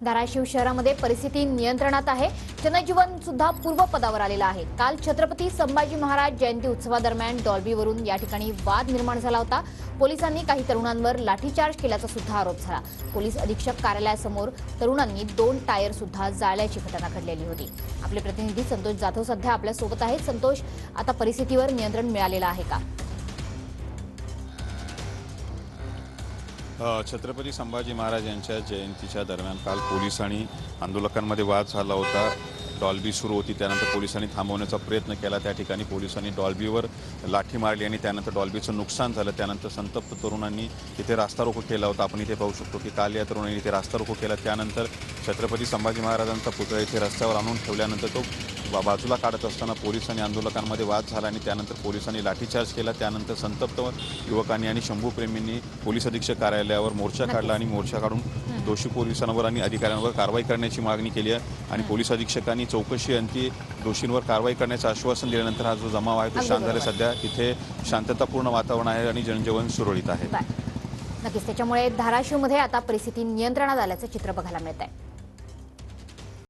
धाराशिव शहरामध्ये परिस्थिती नियंत्रणात आहे। जनजीवन सुद्धा पूर्वपदावर आलेलं आहे। काल छत्रपती संभाजी महाराज जयंती उत्सवादरम्यान डॉल्बीवरून या ठिकाणी वाद निर्माण झाला होता। पोलिसांनी काही तरुणांवर लाठीचार्ज केल्याचा सुद्धा आरोप झाला। पोलीस अधीक्षक कार्यालयासमोर तरुणांनी 2 टायर सुद्धा जाळल्याची घटना घडलेली होती। आपले प्रतिनिधी संतोष जाधव सध्या आपल्या सोबत आहेत। संतोष, आता परिस्थितीवर नियंत्रण मिळालेलं आहे का? छत्रपती संभाजी महाराज यांच्या जयंतीच्या दरम्यान काल पोलीस आणि आंदोलकांमध्ये वाद झाला होता। डॉल्बी सुरू होती, त्यानंतर पोलिसांनी थांबवण्याचा प्रयत्न केला। त्या ठिकाणी पोलिसांनी डॉल्बीवर लाठी मारली आणि त्यानंतर डॉल्बीचं नुकसान झालं। त्यानंतर संतप्त तरुणांनी इथे रास्ता रोको केला होता। आपण इथे पाहू शकतो की काल या तरुणांनी इथे रास्ता रोको केला। त्यानंतर छत्रपती संभाजी महाराजांचा पुतळा इथे रस्त्यावर आणून ठेवल्यानंतर तो बाजूला काढत असताना पोलीस आणि आंदोलकांमध्ये वाद झाला आणि त्यानंतर पोलिसांनी लाठीचार्ज केला। त्यानंतर संतप्त युवकांनी आणि शंभूप्रेमींनी पोलीस अधीक्षक कार्यालयावर मोर्चा काढला आणि मोर्चा काढून दोषी पोलिसांवर आणि अधिकाऱ्यांवर कारवाई करण्याची मागणी केली आहे आणि पोलीस अधीक्षकांनी चौकशी अंती दोषींवर कारवाई करण्याचं आश्वासन दिल्यानंतर हा जो जमाव आहे तो शांत झाला। सध्या इथे शांततापूर्ण वातावरण आहे आणि जनजीवन सुरळीत आहे। नक्कीच, त्याच्यामुळे धाराशिवमध्ये आता परिस्थिती नियंत्रणात आल्याचं चित्र बघायला मिळत आहे।